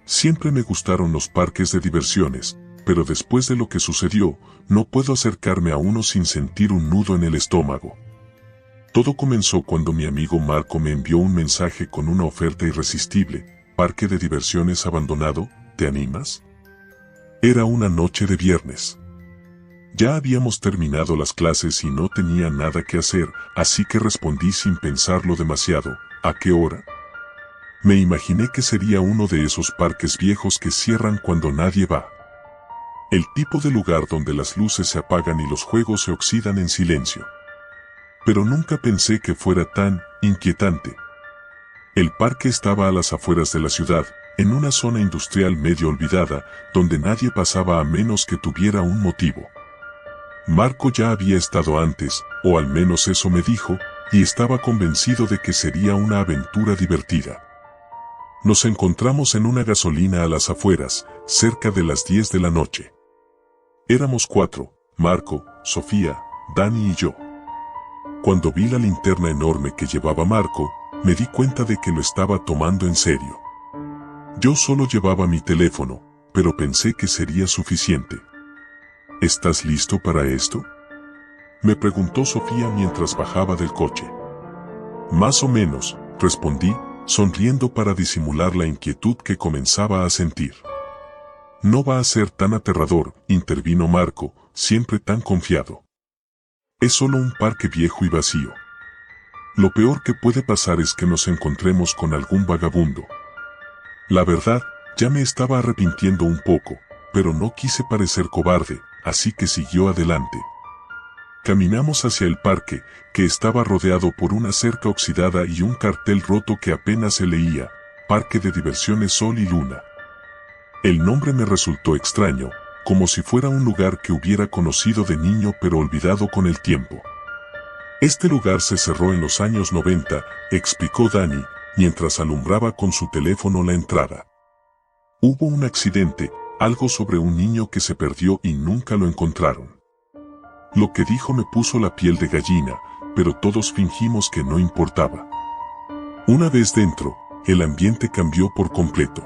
Siempre me gustaron los parques de diversiones, pero después de lo que sucedió, no puedo acercarme a uno sin sentir un nudo en el estómago. Todo comenzó cuando mi amigo Marco me envió un mensaje con una oferta irresistible. Parque de diversiones abandonado, ¿te animas? Era una noche de viernes. Ya habíamos terminado las clases y no tenía nada que hacer, así que respondí sin pensarlo demasiado. ¿A qué hora? Me imaginé que sería uno de esos parques viejos que cierran cuando nadie va. El tipo de lugar donde las luces se apagan y los juegos se oxidan en silencio. Pero nunca pensé que fuera tan inquietante. El parque estaba a las afueras de la ciudad, en una zona industrial medio olvidada, donde nadie pasaba a menos que tuviera un motivo. Marco ya había estado antes, o al menos eso me dijo, y estaba convencido de que sería una aventura divertida. Nos encontramos en una gasolina a las afueras, cerca de las 10 de la noche. Éramos 4, Marco, Sofía, Dani y yo. Cuando vi la linterna enorme que llevaba Marco, me di cuenta de que lo estaba tomando en serio. Yo solo llevaba mi teléfono, pero pensé que sería suficiente. ¿Estás listo para esto?, me preguntó Sofía mientras bajaba del coche. Más o menos, respondí, sonriendo para disimular la inquietud que comenzaba a sentir. No va a ser tan aterrador, intervino Marco, siempre tan confiado. Es solo un parque viejo y vacío. Lo peor que puede pasar es que nos encontremos con algún vagabundo. La verdad, ya me estaba arrepintiendo un poco, pero no quise parecer cobarde, así que siguió adelante. Caminamos hacia el parque, que estaba rodeado por una cerca oxidada y un cartel roto que apenas se leía, Parque de Diversiones Sol y Luna. El nombre me resultó extraño, como si fuera un lugar que hubiera conocido de niño pero olvidado con el tiempo. Este lugar se cerró en los años 90, explicó Dani, mientras alumbraba con su teléfono la entrada. Hubo un accidente, algo sobre un niño que se perdió y nunca lo encontraron. Lo que dijo me puso la piel de gallina, pero todos fingimos que no importaba. Una vez dentro, el ambiente cambió por completo.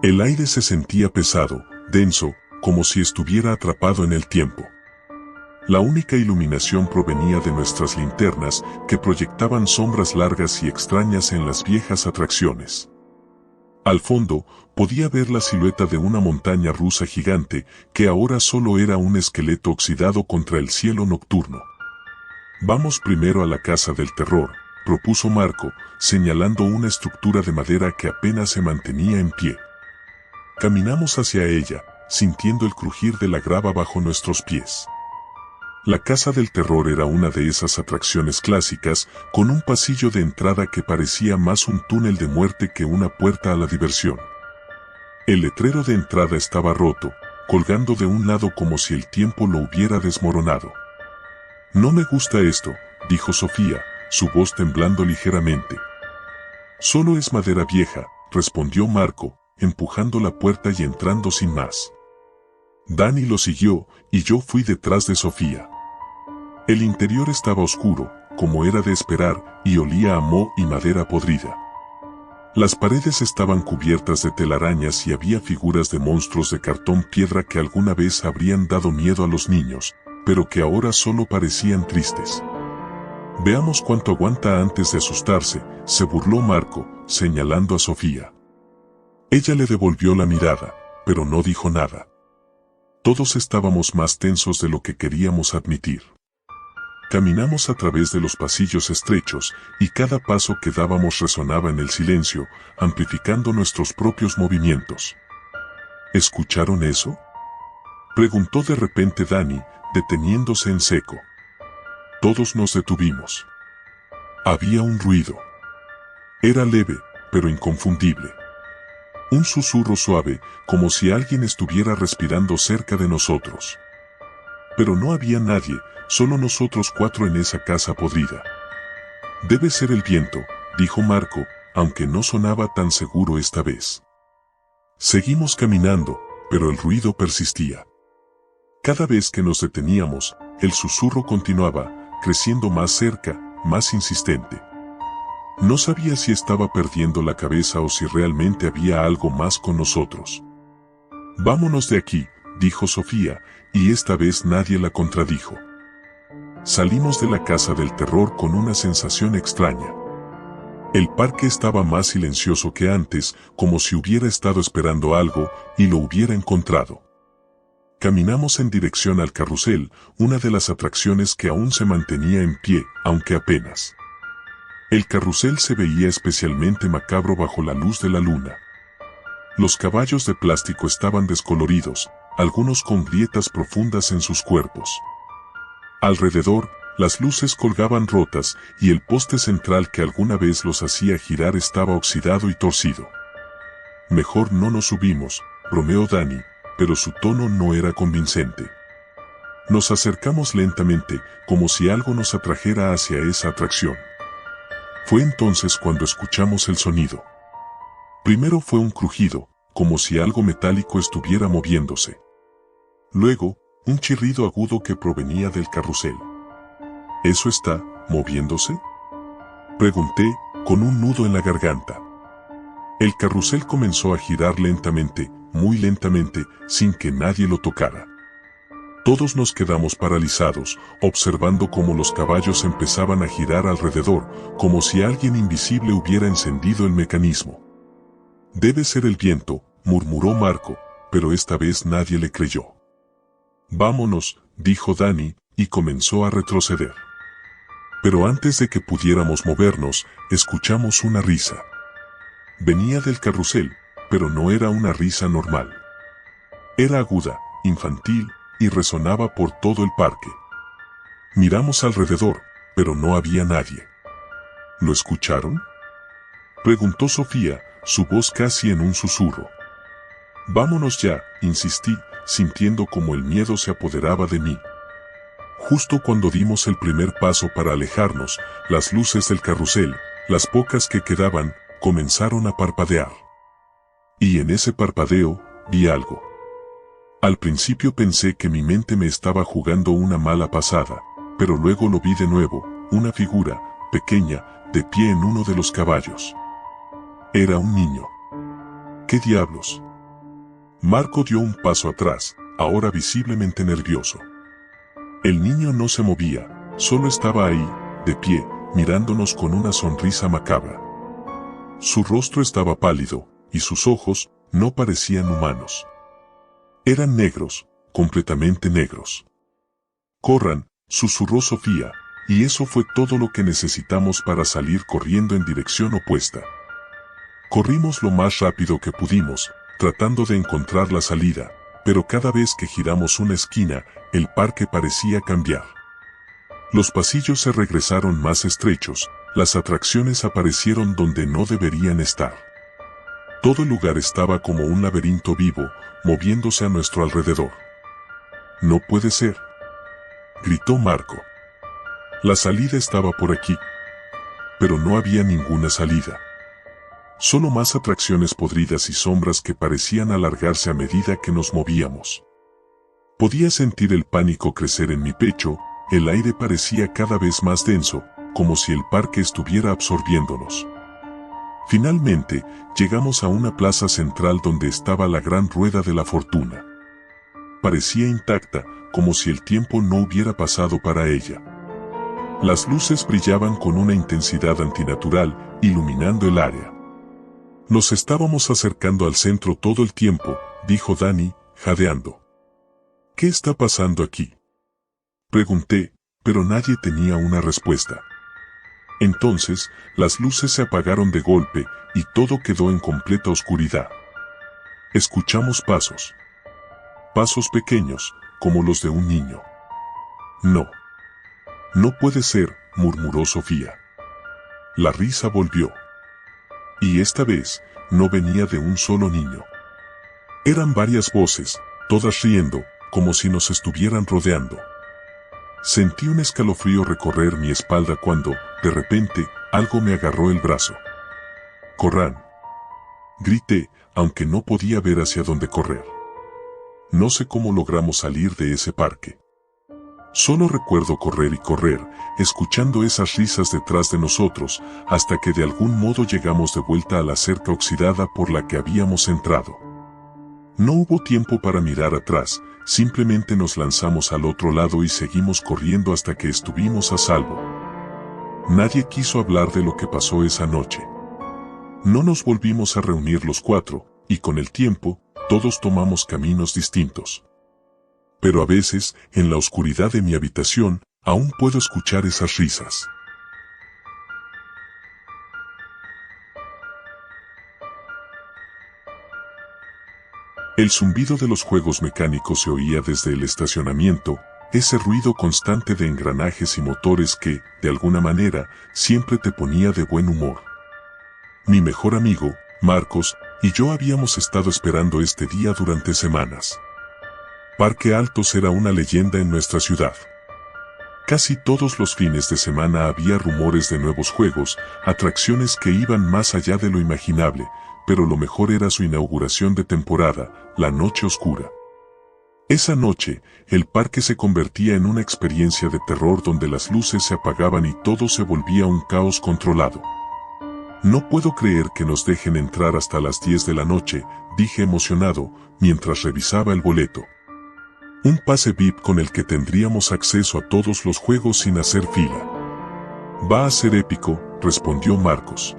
El aire se sentía pesado, denso, como si estuviera atrapado en el tiempo. La única iluminación provenía de nuestras linternas, que proyectaban sombras largas y extrañas en las viejas atracciones. Al fondo, podía ver la silueta de una montaña rusa gigante, que ahora solo era un esqueleto oxidado contra el cielo nocturno. Vamos primero a la Casa del Terror, propuso Marco, señalando una estructura de madera que apenas se mantenía en pie. Caminamos hacia ella, sintiendo el crujir de la grava bajo nuestros pies. La Casa del Terror era una de esas atracciones clásicas, con un pasillo de entrada que parecía más un túnel de muerte que una puerta a la diversión. El letrero de entrada estaba roto, colgando de un lado como si el tiempo lo hubiera desmoronado. No me gusta esto, dijo Sofía, su voz temblando ligeramente. Solo es madera vieja, respondió Marco, empujando la puerta y entrando sin más. Dani lo siguió, y yo fui detrás de Sofía. El interior estaba oscuro, como era de esperar, y olía a moho y madera podrida. Las paredes estaban cubiertas de telarañas y había figuras de monstruos de cartón piedra que alguna vez habrían dado miedo a los niños, pero que ahora solo parecían tristes. Veamos cuánto aguanta antes de asustarse, se burló Marco, señalando a Sofía. Ella le devolvió la mirada, pero no dijo nada. Todos estábamos más tensos de lo que queríamos admitir. Caminamos a través de los pasillos estrechos, y cada paso que dábamos resonaba en el silencio, amplificando nuestros propios movimientos. ¿Escucharon eso?, preguntó de repente Dani, deteniéndose en seco. Todos nos detuvimos. Había un ruido. Era leve, pero inconfundible. Un susurro suave, como si alguien estuviera respirando cerca de nosotros. Pero no había nadie, solo nosotros 4 en esa casa podrida. Debe ser el viento, dijo Marco, aunque no sonaba tan seguro esta vez. Seguimos caminando, pero el ruido persistía. Cada vez que nos deteníamos, el susurro continuaba, creciendo más cerca, más insistente. No sabía si estaba perdiendo la cabeza o si realmente había algo más con nosotros. Vámonos de aquí, dijo Sofía, y esta vez nadie la contradijo. Salimos de la casa del terror con una sensación extraña. El parque estaba más silencioso que antes, como si hubiera estado esperando algo y lo hubiera encontrado. Caminamos en dirección al carrusel, una de las atracciones que aún se mantenía en pie, aunque apenas. El carrusel se veía especialmente macabro bajo la luz de la luna. Los caballos de plástico estaban descoloridos, algunos con grietas profundas en sus cuerpos. Alrededor, las luces colgaban rotas y el poste central que alguna vez los hacía girar estaba oxidado y torcido. Mejor no nos subimos, bromeó Dani, pero su tono no era convincente. Nos acercamos lentamente, como si algo nos atrajera hacia esa atracción. Fue entonces cuando escuchamos el sonido. Primero fue un crujido, como si algo metálico estuviera moviéndose. Luego, un chirrido agudo que provenía del carrusel. ¿Eso está moviéndose?, pregunté, con un nudo en la garganta. El carrusel comenzó a girar lentamente, muy lentamente, sin que nadie lo tocara. Todos nos quedamos paralizados, observando cómo los caballos empezaban a girar alrededor, como si alguien invisible hubiera encendido el mecanismo. Debe ser el viento, murmuró Marco, pero esta vez nadie le creyó. Vámonos, dijo Dani, y comenzó a retroceder. Pero antes de que pudiéramos movernos, escuchamos una risa. Venía del carrusel, pero no era una risa normal. Era aguda, infantil, y resonaba por todo el parque. Miramos alrededor, pero no había nadie. ¿Lo escucharon?, preguntó Sofía, su voz casi en un susurro. Vámonos ya, insistí, sintiendo como el miedo se apoderaba de mí. Justo cuando dimos el primer paso para alejarnos, las luces del carrusel, las pocas que quedaban, comenzaron a parpadear. Y en ese parpadeo, vi algo. Al principio pensé que mi mente me estaba jugando una mala pasada, pero luego lo vi de nuevo, una figura, pequeña, de pie en uno de los caballos. Era un niño. ¿Qué diablos? Marco dio un paso atrás, ahora visiblemente nervioso. El niño no se movía, solo estaba ahí, de pie, mirándonos con una sonrisa macabra. Su rostro estaba pálido, y sus ojos no parecían humanos. Eran negros, completamente negros. «Corran», susurró Sofía, y eso fue todo lo que necesitamos para salir corriendo en dirección opuesta. Corrimos lo más rápido que pudimos, tratando de encontrar la salida, pero cada vez que giramos una esquina, el parque parecía cambiar. Los pasillos se regresaron más estrechos, las atracciones aparecieron donde no deberían estar. Todo el lugar estaba como un laberinto vivo, moviéndose a nuestro alrededor. «No puede ser», gritó Marco. La salida estaba por aquí. Pero no había ninguna salida. Solo más atracciones podridas y sombras que parecían alargarse a medida que nos movíamos. Podía sentir el pánico crecer en mi pecho, el aire parecía cada vez más denso, como si el parque estuviera absorbiéndonos. Finalmente, llegamos a una plaza central donde estaba la gran rueda de la fortuna. Parecía intacta, como si el tiempo no hubiera pasado para ella. Las luces brillaban con una intensidad antinatural, iluminando el área. Nos estábamos acercando al centro todo el tiempo, dijo Dani, jadeando. ¿Qué está pasando aquí?, pregunté, pero nadie tenía una respuesta. Entonces, las luces se apagaron de golpe, y todo quedó en completa oscuridad. Escuchamos pasos. Pasos pequeños, como los de un niño. «No. No puede ser», murmuró Sofía. La risa volvió. Y esta vez, no venía de un solo niño. Eran varias voces, todas riendo, como si nos estuvieran rodeando. Sentí un escalofrío recorrer mi espalda cuando, de repente, algo me agarró el brazo. «¡Corran!», grité, aunque no podía ver hacia dónde correr. No sé cómo logramos salir de ese parque. Solo recuerdo correr y correr, escuchando esas risas detrás de nosotros, hasta que de algún modo llegamos de vuelta a la cerca oxidada por la que habíamos entrado. No hubo tiempo para mirar atrás, simplemente nos lanzamos al otro lado y seguimos corriendo hasta que estuvimos a salvo. Nadie quiso hablar de lo que pasó esa noche. No nos volvimos a reunir los cuatro, y con el tiempo, todos tomamos caminos distintos. Pero a veces, en la oscuridad de mi habitación, aún puedo escuchar esas risas. El zumbido de los juegos mecánicos se oía desde el estacionamiento, ese ruido constante de engranajes y motores que, de alguna manera, siempre te ponía de buen humor. Mi mejor amigo, Marcos, y yo habíamos estado esperando este día durante semanas. Parque Altos era una leyenda en nuestra ciudad. Casi todos los fines de semana había rumores de nuevos juegos, atracciones que iban más allá de lo imaginable, pero lo mejor era su inauguración de temporada, la Noche Oscura. Esa noche, el parque se convertía en una experiencia de terror donde las luces se apagaban y todo se volvía un caos controlado. No puedo creer que nos dejen entrar hasta las 10 de la noche, dije emocionado, mientras revisaba el boleto. Un pase VIP con el que tendríamos acceso a todos los juegos sin hacer fila. Va a ser épico, respondió Marcos.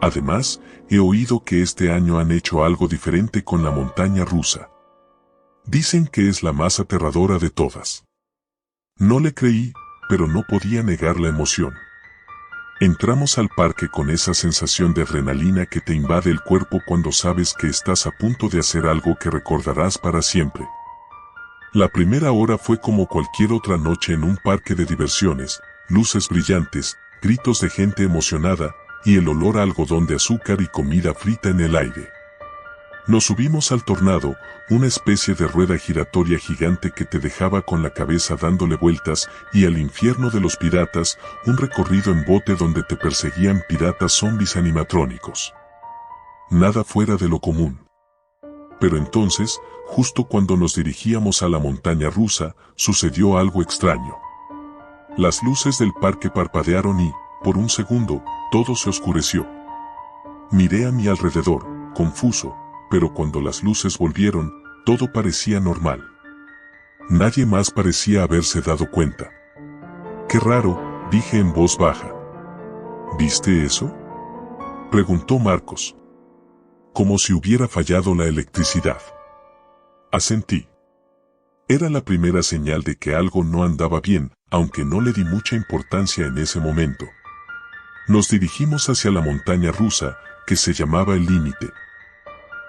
Además, he oído que este año han hecho algo diferente con la montaña rusa. Dicen que es la más aterradora de todas. No le creí, pero no podía negar la emoción. Entramos al parque con esa sensación de adrenalina que te invade el cuerpo cuando sabes que estás a punto de hacer algo que recordarás para siempre. La primera hora fue como cualquier otra noche en un parque de diversiones, luces brillantes, gritos de gente emocionada, y el olor a algodón de azúcar y comida frita en el aire. Nos subimos al Tornado, una especie de rueda giratoria gigante que te dejaba con la cabeza dándole vueltas, y al Infierno de los Piratas, un recorrido en bote donde te perseguían piratas zombies animatrónicos. Nada fuera de lo común. Pero entonces, justo cuando nos dirigíamos a la montaña rusa, sucedió algo extraño. Las luces del parque parpadearon y, por un segundo, todo se oscureció. Miré a mi alrededor, confuso, pero cuando las luces volvieron, todo parecía normal. Nadie más parecía haberse dado cuenta. «Qué raro», dije en voz baja. «¿Viste eso?», preguntó Marcos. Como si hubiera fallado la electricidad. Asentí. Era la primera señal de que algo no andaba bien, aunque no le di mucha importancia en ese momento. Nos dirigimos hacia la montaña rusa, que se llamaba El Límite.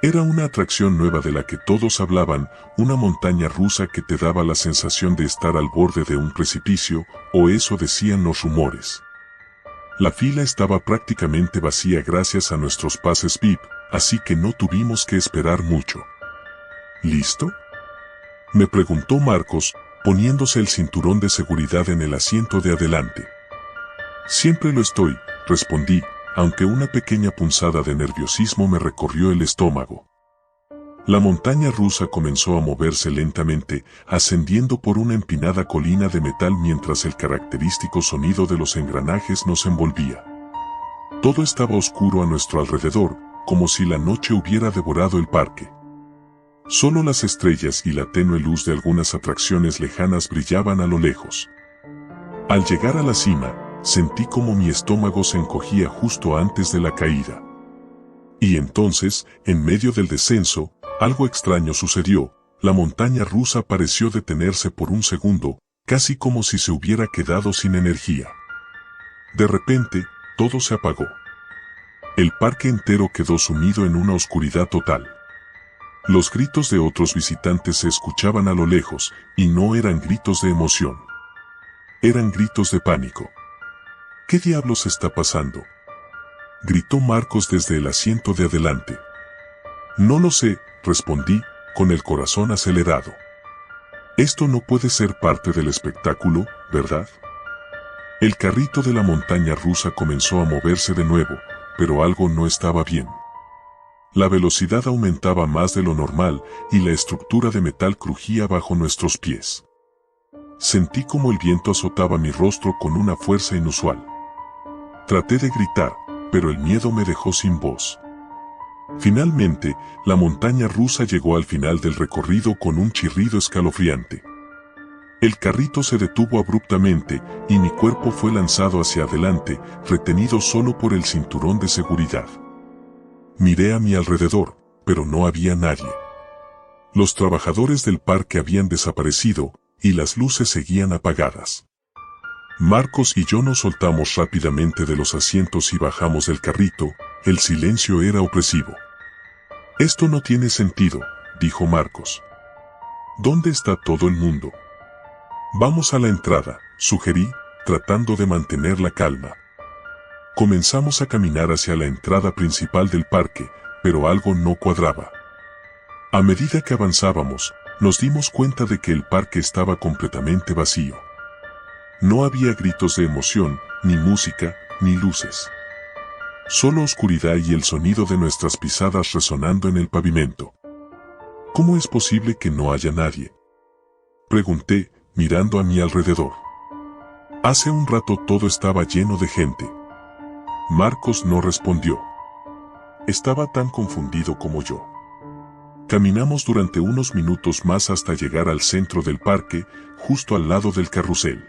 Era una atracción nueva de la que todos hablaban, una montaña rusa que te daba la sensación de estar al borde de un precipicio, o eso decían los rumores. La fila estaba prácticamente vacía gracias a nuestros pases VIP, así que no tuvimos que esperar mucho. ¿Listo?, me preguntó Marcos, poniéndose el cinturón de seguridad en el asiento de adelante. Siempre lo estoy, respondí, aunque una pequeña punzada de nerviosismo me recorrió el estómago. La montaña rusa comenzó a moverse lentamente, ascendiendo por una empinada colina de metal mientras el característico sonido de los engranajes nos envolvía. Todo estaba oscuro a nuestro alrededor, como si la noche hubiera devorado el parque. Solo las estrellas y la tenue luz de algunas atracciones lejanas brillaban a lo lejos. Al llegar a la cima, sentí como mi estómago se encogía justo antes de la caída. Y entonces, en medio del descenso, algo extraño sucedió. La montaña rusa pareció detenerse por un segundo, casi como si se hubiera quedado sin energía. De repente, todo se apagó. El parque entero quedó sumido en una oscuridad total. Los gritos de otros visitantes se escuchaban a lo lejos, y no eran gritos de emoción. Eran gritos de pánico. ¿Qué diablos está pasando?, gritó Marcos desde el asiento de adelante. No lo sé, respondí, con el corazón acelerado. Esto no puede ser parte del espectáculo, ¿verdad? El carrito de la montaña rusa comenzó a moverse de nuevo, pero algo no estaba bien. La velocidad aumentaba más de lo normal y la estructura de metal crujía bajo nuestros pies. Sentí como el viento azotaba mi rostro con una fuerza inusual. Traté de gritar, pero el miedo me dejó sin voz. Finalmente, la montaña rusa llegó al final del recorrido con un chirrido escalofriante. El carrito se detuvo abruptamente y mi cuerpo fue lanzado hacia adelante, retenido solo por el cinturón de seguridad. Miré a mi alrededor, pero no había nadie. Los trabajadores del parque habían desaparecido y las luces seguían apagadas. Marcos y yo nos soltamos rápidamente de los asientos y bajamos del carrito. El silencio era opresivo. «Esto no tiene sentido», dijo Marcos. «¿Dónde está todo el mundo?» «Vamos a la entrada», sugerí, tratando de mantener la calma. Comenzamos a caminar hacia la entrada principal del parque, pero algo no cuadraba. A medida que avanzábamos, nos dimos cuenta de que el parque estaba completamente vacío. No había gritos de emoción, ni música, ni luces. Solo oscuridad y el sonido de nuestras pisadas resonando en el pavimento. ¿Cómo es posible que no haya nadie?, pregunté, mirando a mi alrededor. Hace un rato todo estaba lleno de gente. Marcos no respondió. Estaba tan confundido como yo. Caminamos durante unos minutos más hasta llegar al centro del parque, justo al lado del carrusel.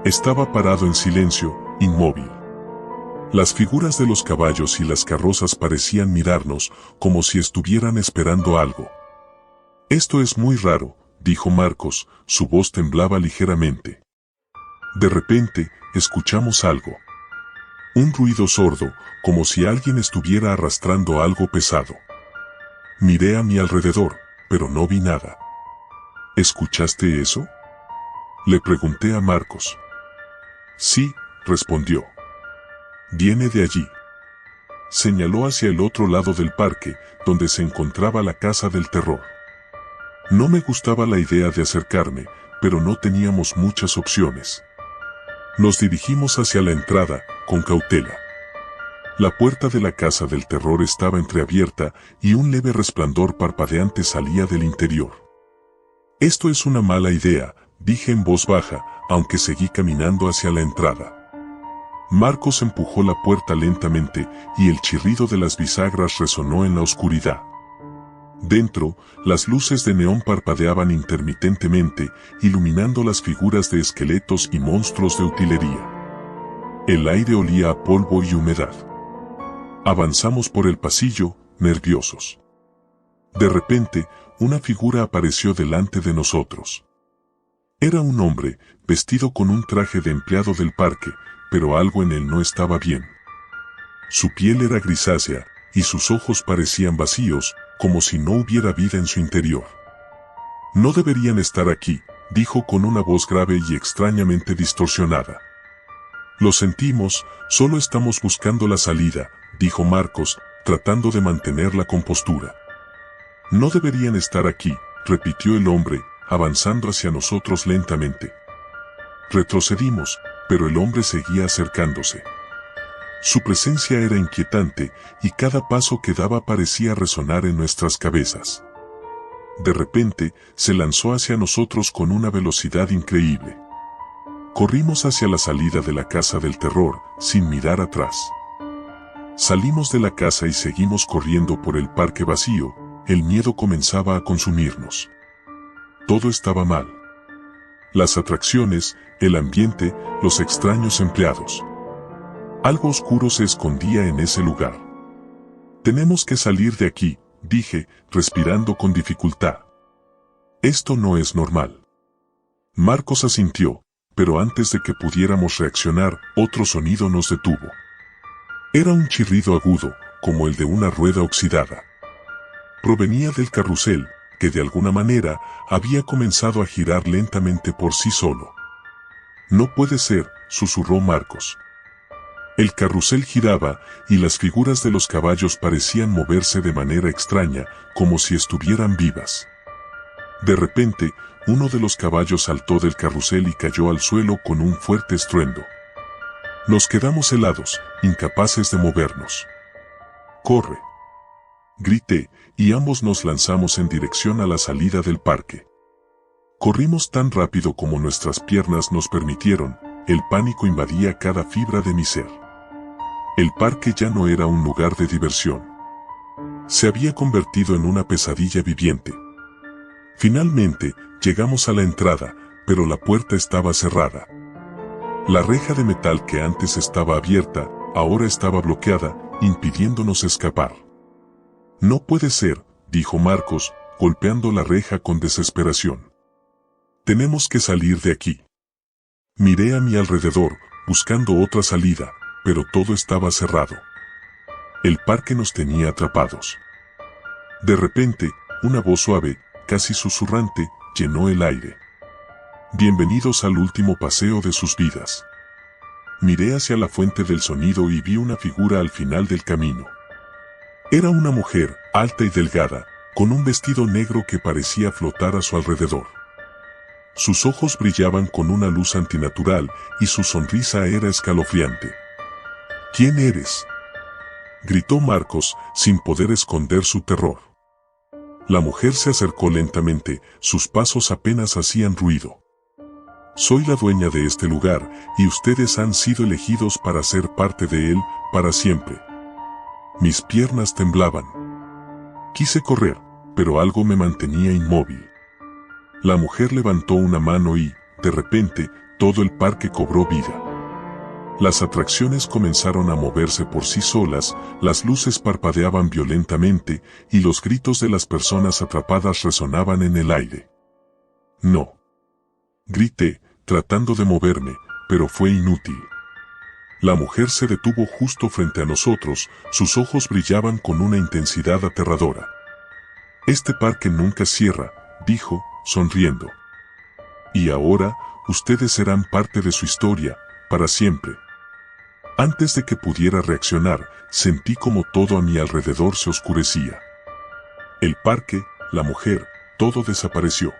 Estaba parado en silencio, inmóvil. Las figuras de los caballos y las carrozas parecían mirarnos, como si estuvieran esperando algo. «Esto es muy raro», dijo Marcos, su voz temblaba ligeramente. De repente, escuchamos algo. Un ruido sordo, como si alguien estuviera arrastrando algo pesado. Miré a mi alrededor, pero no vi nada. ¿Escuchaste eso?, le pregunté a Marcos. Sí, respondió. Viene de allí. Señaló hacia el otro lado del parque, donde se encontraba la casa del terror. No me gustaba la idea de acercarme, pero no teníamos muchas opciones. Nos dirigimos hacia la entrada, con cautela. La puerta de la casa del terror estaba entreabierta y un leve resplandor parpadeante salía del interior. «Esto es una mala idea», dije en voz baja, aunque seguí caminando hacia la entrada. Marcos empujó la puerta lentamente y el chirrido de las bisagras resonó en la oscuridad. Dentro, las luces de neón parpadeaban intermitentemente, iluminando las figuras de esqueletos y monstruos de utilería. El aire olía a polvo y humedad. Avanzamos por el pasillo, nerviosos. De repente, una figura apareció delante de nosotros. Era un hombre, vestido con un traje de empleado del parque, pero algo en él no estaba bien. Su piel era grisácea, y sus ojos parecían vacíos, como si no hubiera vida en su interior. «No deberían estar aquí», dijo con una voz grave y extrañamente distorsionada. «Lo sentimos, solo estamos buscando la salida», dijo Marcos, tratando de mantener la compostura. «No deberían estar aquí», repitió el hombre, avanzando hacia nosotros lentamente. Retrocedimos, pero el hombre seguía acercándose. Su presencia era inquietante, y cada paso que daba parecía resonar en nuestras cabezas. De repente, se lanzó hacia nosotros con una velocidad increíble. Corrimos hacia la salida de la casa del terror, sin mirar atrás. Salimos de la casa y seguimos corriendo por el parque vacío. El miedo comenzaba a consumirnos. Todo estaba mal. Las atracciones, el ambiente, los extraños empleados. Algo oscuro se escondía en ese lugar. «Tenemos que salir de aquí», dije, respirando con dificultad. «Esto no es normal». Marcos asintió, pero antes de que pudiéramos reaccionar, otro sonido nos detuvo. Era un chirrido agudo, como el de una rueda oxidada. Provenía del carrusel, que de alguna manera había comenzado a girar lentamente por sí solo. «No puede ser», susurró Marcos. El carrusel giraba, y las figuras de los caballos parecían moverse de manera extraña, como si estuvieran vivas. De repente, uno de los caballos saltó del carrusel y cayó al suelo con un fuerte estruendo. Nos quedamos helados, incapaces de movernos. «¡Corre!», grité, y ambos nos lanzamos en dirección a la salida del parque. Corrimos tan rápido como nuestras piernas nos permitieron, el pánico invadía cada fibra de mi ser. El parque ya no era un lugar de diversión. Se había convertido en una pesadilla viviente. Finalmente, llegamos a la entrada, pero la puerta estaba cerrada. La reja de metal que antes estaba abierta, ahora estaba bloqueada, impidiéndonos escapar. No puede ser, dijo Marcos, golpeando la reja con desesperación. Tenemos que salir de aquí. Miré a mi alrededor, buscando otra salida, pero todo estaba cerrado. El parque nos tenía atrapados. De repente, una voz suave, casi susurrante, llenó el aire. Bienvenidos al último paseo de sus vidas. Miré hacia la fuente del sonido y vi una figura al final del camino. Era una mujer, alta y delgada, con un vestido negro que parecía flotar a su alrededor. Sus ojos brillaban con una luz antinatural y su sonrisa era escalofriante. ¿Quién eres?, gritó Marcos, sin poder esconder su terror. La mujer se acercó lentamente, sus pasos apenas hacían ruido. Soy la dueña de este lugar, y ustedes han sido elegidos para ser parte de él, para siempre. Mis piernas temblaban. Quise correr, pero algo me mantenía inmóvil. La mujer levantó una mano y, de repente, todo el parque cobró vida. Las atracciones comenzaron a moverse por sí solas, las luces parpadeaban violentamente, y los gritos de las personas atrapadas resonaban en el aire. No. Grité, tratando de moverme, pero fue inútil. La mujer se detuvo justo frente a nosotros, sus ojos brillaban con una intensidad aterradora. Este parque nunca cierra, dijo, sonriendo. Y ahora, ustedes serán parte de su historia, para siempre. Antes de que pudiera reaccionar, sentí como todo a mi alrededor se oscurecía. El parque, la mujer, todo desapareció.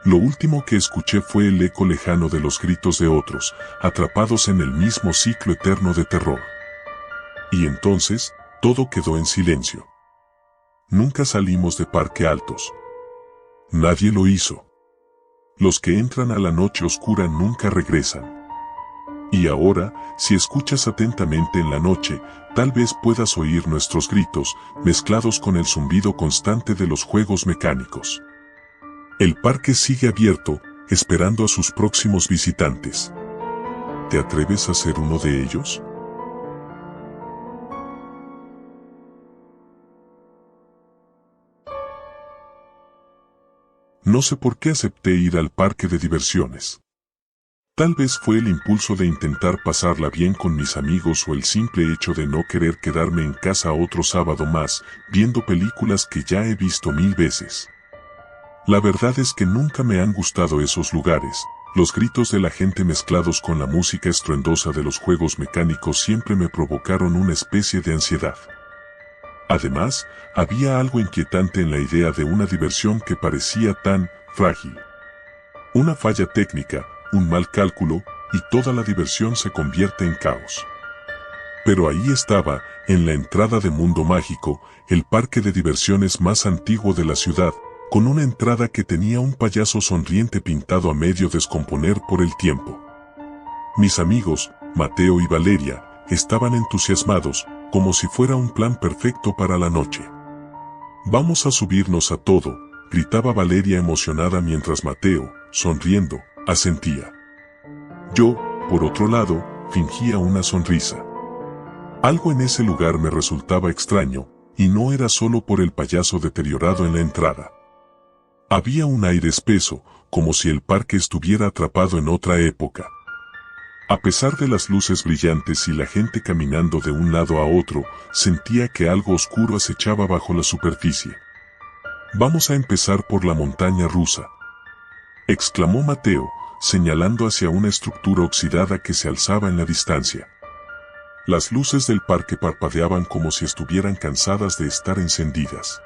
Lo último que escuché fue el eco lejano de los gritos de otros, atrapados en el mismo ciclo eterno de terror. Y entonces, todo quedó en silencio. Nunca salimos de Parque Altos. Nadie lo hizo. Los que entran a la noche oscura nunca regresan. Y ahora, si escuchas atentamente en la noche, tal vez puedas oír nuestros gritos, mezclados con el zumbido constante de los juegos mecánicos. El parque sigue abierto, esperando a sus próximos visitantes. ¿Te atreves a ser uno de ellos? No sé por qué acepté ir al parque de diversiones. Tal vez fue el impulso de intentar pasarla bien con mis amigos o el simple hecho de no querer quedarme en casa otro sábado más, viendo películas que ya he visto 1000 veces. La verdad es que nunca me han gustado esos lugares, los gritos de la gente mezclados con la música estruendosa de los juegos mecánicos siempre me provocaron una especie de ansiedad. Además, había algo inquietante en la idea de una diversión que parecía tan frágil. Una falla técnica, un mal cálculo, y toda la diversión se convierte en caos. Pero ahí estaba, en la entrada de Mundo Mágico, el parque de diversiones más antiguo de la ciudad, con una entrada que tenía un payaso sonriente pintado a medio descomponer por el tiempo. Mis amigos, Mateo y Valeria, estaban entusiasmados, como si fuera un plan perfecto para la noche. «Vamos a subirnos a todo», gritaba Valeria emocionada mientras Mateo, sonriendo, asentía. Yo, por otro lado, fingía una sonrisa. Algo en ese lugar me resultaba extraño, y no era solo por el payaso deteriorado en la entrada. Había un aire espeso, como si el parque estuviera atrapado en otra época. A pesar de las luces brillantes y la gente caminando de un lado a otro, sentía que algo oscuro acechaba bajo la superficie. «Vamos a empezar por la montaña rusa», exclamó Mateo, señalando hacia una estructura oxidada que se alzaba en la distancia. Las luces del parque parpadeaban como si estuvieran cansadas de estar encendidas.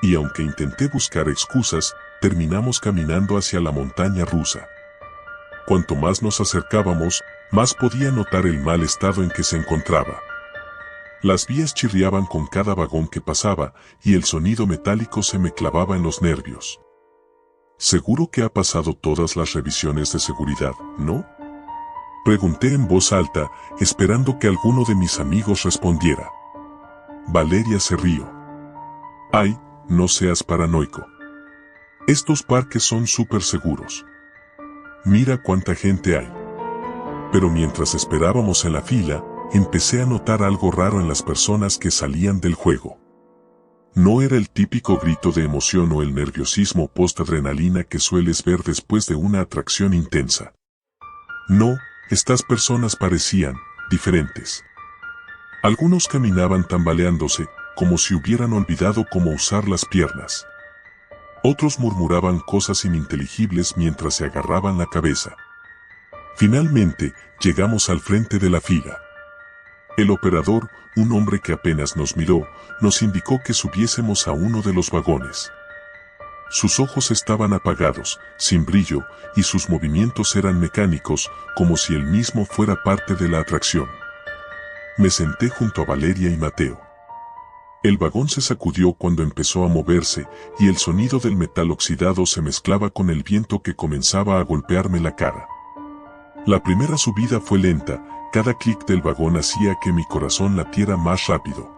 Y aunque intenté buscar excusas, terminamos caminando hacia la montaña rusa. Cuanto más nos acercábamos, más podía notar el mal estado en que se encontraba. Las vías chirriaban con cada vagón que pasaba, y el sonido metálico se me clavaba en los nervios. Seguro que ha pasado todas las revisiones de seguridad, ¿no? Pregunté en voz alta, esperando que alguno de mis amigos respondiera. Valeria se rió. Ay, no seas paranoico. Estos parques son súper seguros. Mira cuánta gente hay. Pero mientras esperábamos en la fila, empecé a notar algo raro en las personas que salían del juego. No era el típico grito de emoción o el nerviosismo post-adrenalina que sueles ver después de una atracción intensa. No, estas personas parecían diferentes. Algunos caminaban tambaleándose, como si hubieran olvidado cómo usar las piernas. Otros murmuraban cosas ininteligibles mientras se agarraban la cabeza. Finalmente, llegamos al frente de la fila. El operador, un hombre que apenas nos miró, nos indicó que subiésemos a uno de los vagones. Sus ojos estaban apagados, sin brillo, y sus movimientos eran mecánicos, como si él mismo fuera parte de la atracción. Me senté junto a Valeria y Mateo. El vagón se sacudió cuando empezó a moverse, y el sonido del metal oxidado se mezclaba con el viento que comenzaba a golpearme la cara. La primera subida fue lenta, cada clic del vagón hacía que mi corazón latiera más rápido.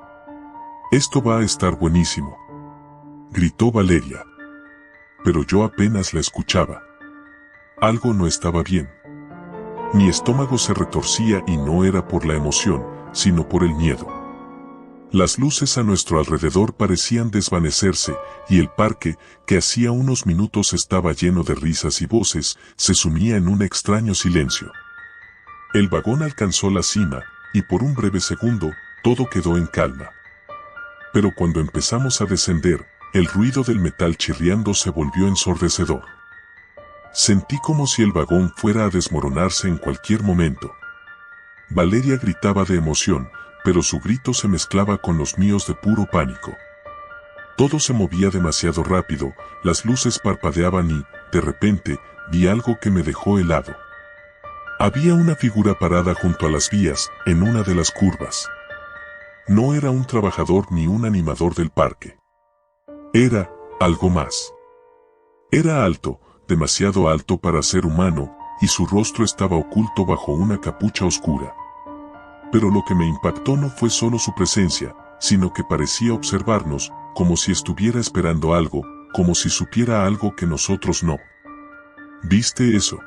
«Esto va a estar buenísimo», gritó Valeria. Pero yo apenas la escuchaba. Algo no estaba bien. Mi estómago se retorcía y no era por la emoción, sino por el miedo. Las luces a nuestro alrededor parecían desvanecerse, y el parque, que hacía unos minutos estaba lleno de risas y voces, se sumía en un extraño silencio. El vagón alcanzó la cima, y por un breve segundo, todo quedó en calma. Pero cuando empezamos a descender, el ruido del metal chirriando se volvió ensordecedor. Sentí como si el vagón fuera a desmoronarse en cualquier momento. Valeria gritaba de emoción, pero su grito se mezclaba con los míos de puro pánico. Todo se movía demasiado rápido, las luces parpadeaban y, de repente, vi algo que me dejó helado. Había una figura parada junto a las vías, en una de las curvas. No era un trabajador ni un animador del parque. Era algo más. Era alto, demasiado alto para ser humano, y su rostro estaba oculto bajo una capucha oscura. Pero lo que me impactó no fue solo su presencia, sino que parecía observarnos, como si estuviera esperando algo, como si supiera algo que nosotros no. ¿Viste eso?,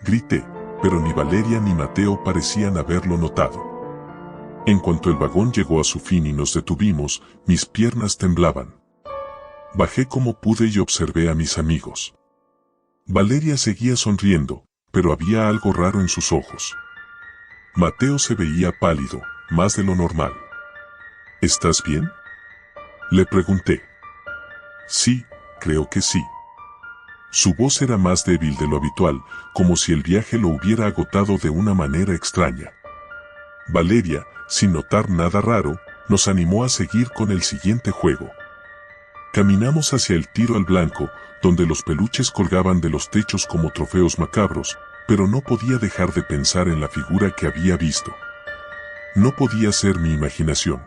grité, pero ni Valeria ni Mateo parecían haberlo notado. En cuanto el vagón llegó a su fin y nos detuvimos, mis piernas temblaban. Bajé como pude y observé a mis amigos. Valeria seguía sonriendo, pero había algo raro en sus ojos. Mateo se veía pálido, más de lo normal. ¿Estás bien?, le pregunté. Sí, creo que sí. Su voz era más débil de lo habitual, como si el viaje lo hubiera agotado de una manera extraña. Valeria, sin notar nada raro, nos animó a seguir con el siguiente juego. Caminamos hacia el tiro al blanco, donde los peluches colgaban de los techos como trofeos macabros, pero no podía dejar de pensar en la figura que había visto. No podía ser mi imaginación.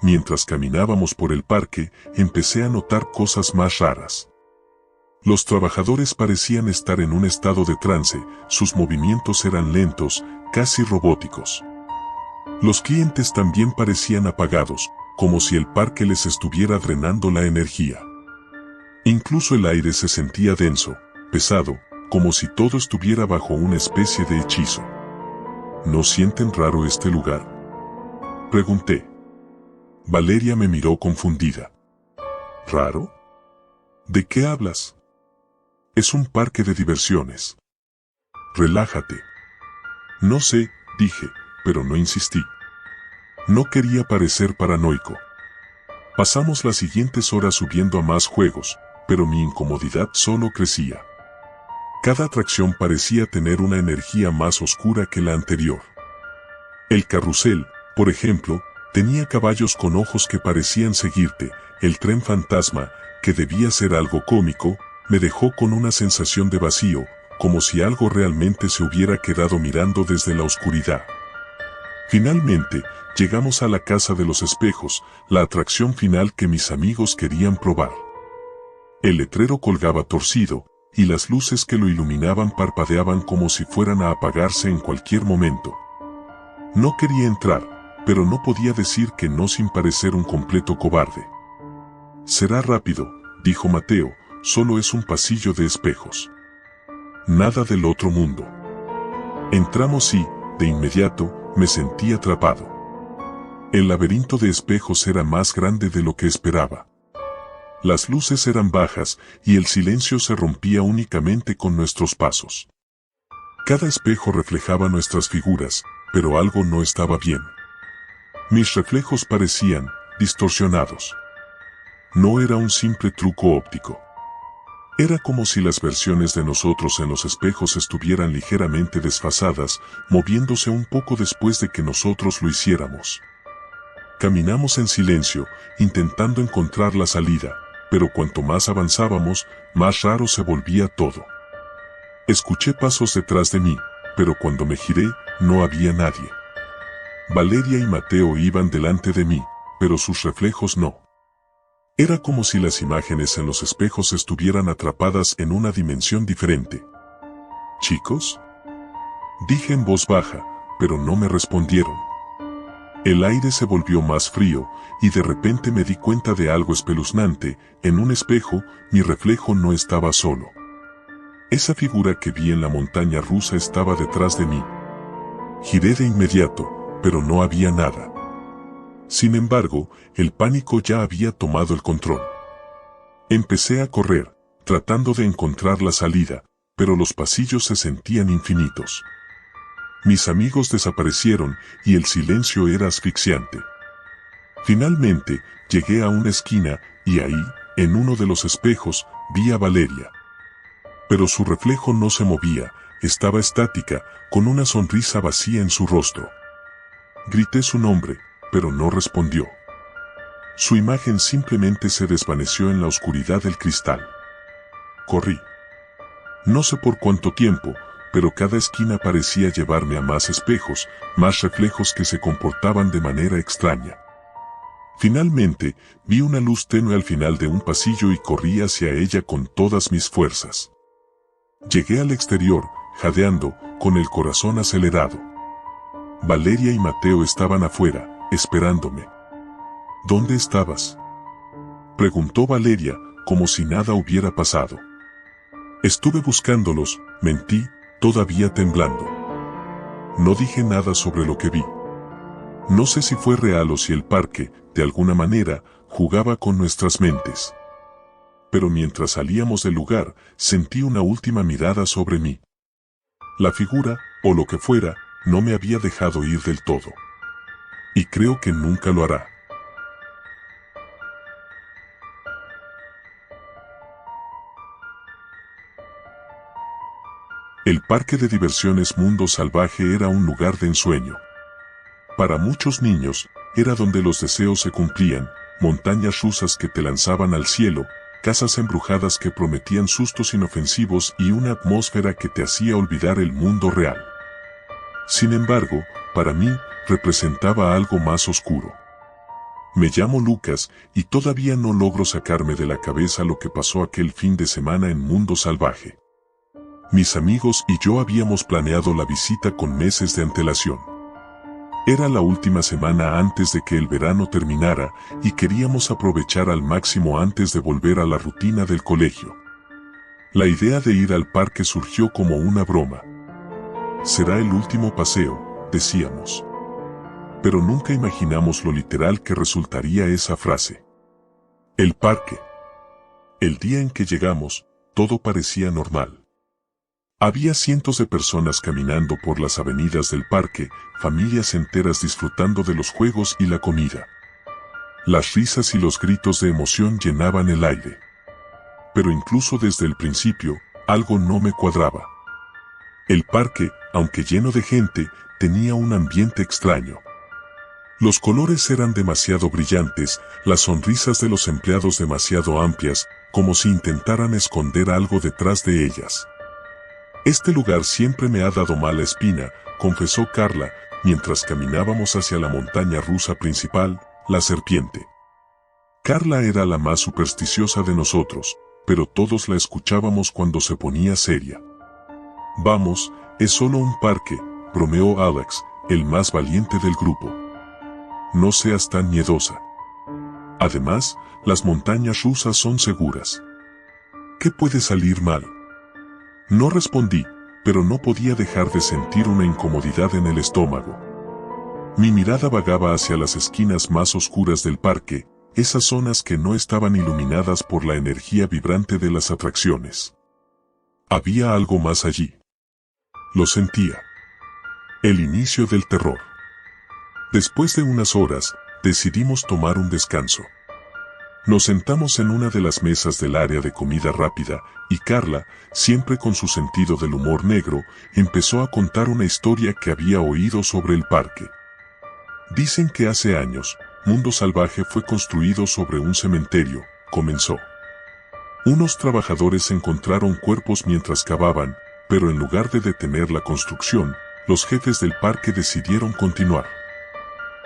Mientras caminábamos por el parque, empecé a notar cosas más raras. Los trabajadores parecían estar en un estado de trance, sus movimientos eran lentos, casi robóticos. Los clientes también parecían apagados, como si el parque les estuviera drenando la energía. Incluso el aire se sentía denso, pesado, como si todo estuviera bajo una especie de hechizo. ¿No sienten raro este lugar?, pregunté. Valeria me miró confundida. ¿Raro? ¿De qué hablas? Es un parque de diversiones. Relájate. No sé, dije, pero no insistí. No quería parecer paranoico. Pasamos las siguientes horas subiendo a más juegos, pero mi incomodidad solo crecía. Cada atracción parecía tener una energía más oscura que la anterior. El carrusel, por ejemplo, tenía caballos con ojos que parecían seguirte. El tren fantasma, que debía ser algo cómico, me dejó con una sensación de vacío, como si algo realmente se hubiera quedado mirando desde la oscuridad. Finalmente, llegamos a la Casa de los Espejos, la atracción final que mis amigos querían probar. El letrero colgaba torcido, y las luces que lo iluminaban parpadeaban como si fueran a apagarse en cualquier momento. No quería entrar, pero no podía decir que no sin parecer un completo cobarde. «Será rápido», dijo Mateo, «solo es un pasillo de espejos. Nada del otro mundo». Entramos y, de inmediato, me sentí atrapado. El laberinto de espejos era más grande de lo que esperaba. Las luces eran bajas y el silencio se rompía únicamente con nuestros pasos. Cada espejo reflejaba nuestras figuras, pero algo no estaba bien. Mis reflejos parecían distorsionados. No era un simple truco óptico. Era como si las versiones de nosotros en los espejos estuvieran ligeramente desfasadas, moviéndose un poco después de que nosotros lo hiciéramos. Caminamos en silencio, intentando encontrar la salida, pero cuanto más avanzábamos, más raro se volvía todo. Escuché pasos detrás de mí, pero cuando me giré, no había nadie. Valeria y Mateo iban delante de mí, pero sus reflejos no. Era como si las imágenes en los espejos estuvieran atrapadas en una dimensión diferente. «¿Chicos?», dije en voz baja, pero no me respondieron. El aire se volvió más frío, y de repente me di cuenta de algo espeluznante. En un espejo, mi reflejo no estaba solo. Esa figura que vi en la montaña rusa estaba detrás de mí. Giré de inmediato, pero no había nada. Sin embargo, el pánico ya había tomado el control. Empecé a correr, tratando de encontrar la salida, pero los pasillos se sentían infinitos. Mis amigos desaparecieron y el silencio era asfixiante. Finalmente, llegué a una esquina y ahí, en uno de los espejos, vi a Valeria. Pero su reflejo no se movía, estaba estática, con una sonrisa vacía en su rostro. Grité su nombre, pero no respondió. Su imagen simplemente se desvaneció en la oscuridad del cristal. Corrí. No sé por cuánto tiempo, pero cada esquina parecía llevarme a más espejos, más reflejos que se comportaban de manera extraña. Finalmente, vi una luz tenue al final de un pasillo y corrí hacia ella con todas mis fuerzas. Llegué al exterior, jadeando, con el corazón acelerado. Valeria y Mateo estaban afuera, esperándome. «¿Dónde estabas?», preguntó Valeria, como si nada hubiera pasado. «Estuve buscándolos», mentí, todavía temblando. No dije nada sobre lo que vi. No sé si fue real o si el parque, de alguna manera, jugaba con nuestras mentes. Pero mientras salíamos del lugar, sentí una última mirada sobre mí. La figura, o lo que fuera, no me había dejado ir del todo. Y creo que nunca lo hará. El parque de diversiones Mundo Salvaje era un lugar de ensueño. Para muchos niños, era donde los deseos se cumplían, montañas rusas que te lanzaban al cielo, casas embrujadas que prometían sustos inofensivos y una atmósfera que te hacía olvidar el mundo real. Sin embargo, para mí, representaba algo más oscuro. Me llamo Lucas y todavía no logro sacarme de la cabeza lo que pasó aquel fin de semana en Mundo Salvaje. Mis amigos y yo habíamos planeado la visita con meses de antelación. Era la última semana antes de que el verano terminara y queríamos aprovechar al máximo antes de volver a la rutina del colegio. La idea de ir al parque surgió como una broma. «Será el último paseo», decíamos. Pero nunca imaginamos lo literal que resultaría esa frase. El parque. El día en que llegamos, todo parecía normal. Había cientos de personas caminando por las avenidas del parque, familias enteras disfrutando de los juegos y la comida. Las risas y los gritos de emoción llenaban el aire. Pero incluso desde el principio, algo no me cuadraba. El parque, aunque lleno de gente, tenía un ambiente extraño. Los colores eran demasiado brillantes, las sonrisas de los empleados demasiado amplias, como si intentaran esconder algo detrás de ellas. «Este lugar siempre me ha dado mala espina», confesó Carla, mientras caminábamos hacia la montaña rusa principal, la serpiente. Carla era la más supersticiosa de nosotros, pero todos la escuchábamos cuando se ponía seria. Vamos, es solo un parque, bromeó Alex, el más valiente del grupo. No seas tan miedosa. Además, las montañas rusas son seguras. ¿Qué puede salir mal? No respondí, pero no podía dejar de sentir una incomodidad en el estómago. Mi mirada vagaba hacia las esquinas más oscuras del parque, esas zonas que no estaban iluminadas por la energía vibrante de las atracciones. Había algo más allí. Lo sentía. El inicio del terror. Después de unas horas, decidimos tomar un descanso. Nos sentamos en una de las mesas del área de comida rápida, y Carla, siempre con su sentido del humor negro, empezó a contar una historia que había oído sobre el parque. Dicen que hace años, Mundo Salvaje fue construido sobre un cementerio, comenzó. Unos trabajadores encontraron cuerpos mientras cavaban, pero en lugar de detener la construcción, los jefes del parque decidieron continuar.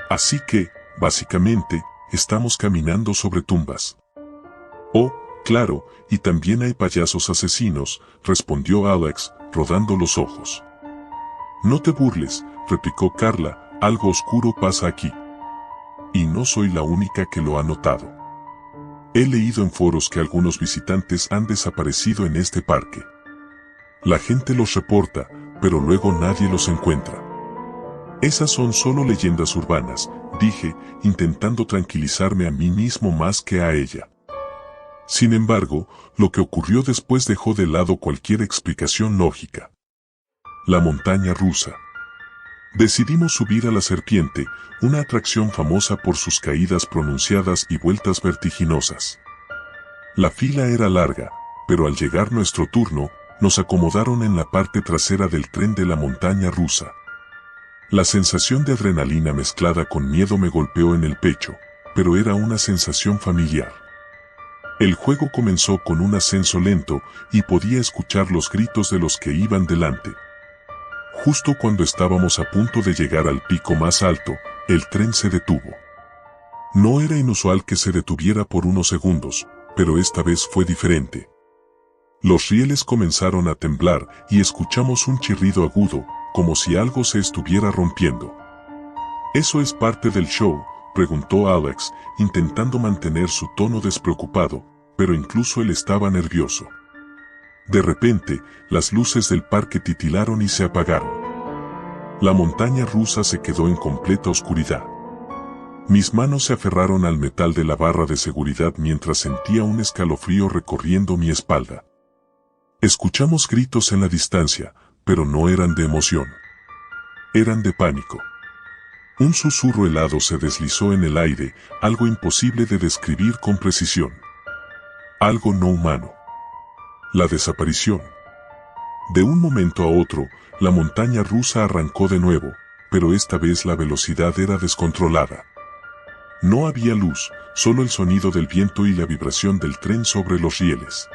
Así que, básicamente, estamos caminando sobre tumbas. Oh, claro, y también hay payasos asesinos, respondió Alex, rodando los ojos. No te burles, replicó Carla, algo oscuro pasa aquí. Y no soy la única que lo ha notado. He leído en foros que algunos visitantes han desaparecido en este parque. La gente los reporta, pero luego nadie los encuentra. Esas son solo leyendas urbanas, dije, intentando tranquilizarme a mí mismo más que a ella. Sin embargo, lo que ocurrió después dejó de lado cualquier explicación lógica. La montaña rusa. Decidimos subir a la serpiente, una atracción famosa por sus caídas pronunciadas y vueltas vertiginosas. La fila era larga, pero al llegar nuestro turno, nos acomodaron en la parte trasera del tren de la montaña rusa. La sensación de adrenalina mezclada con miedo me golpeó en el pecho, pero era una sensación familiar. El juego comenzó con un ascenso lento y podía escuchar los gritos de los que iban delante. Justo cuando estábamos a punto de llegar al pico más alto, el tren se detuvo. No era inusual que se detuviera por unos segundos, pero esta vez fue diferente. Los rieles comenzaron a temblar y escuchamos un chirrido agudo, como si algo se estuviera rompiendo. ¿Eso es parte del show?, preguntó Alex, intentando mantener su tono despreocupado, pero incluso él estaba nervioso. De repente, las luces del parque titilaron y se apagaron. La montaña rusa se quedó en completa oscuridad. Mis manos se aferraron al metal de la barra de seguridad mientras sentía un escalofrío recorriendo mi espalda. Escuchamos gritos en la distancia, pero no eran de emoción. Eran de pánico. Un susurro helado se deslizó en el aire, algo imposible de describir con precisión. Algo no humano. La desaparición. De un momento a otro, la montaña rusa arrancó de nuevo, pero esta vez la velocidad era descontrolada. No había luz, solo el sonido del viento y la vibración del tren sobre los rieles.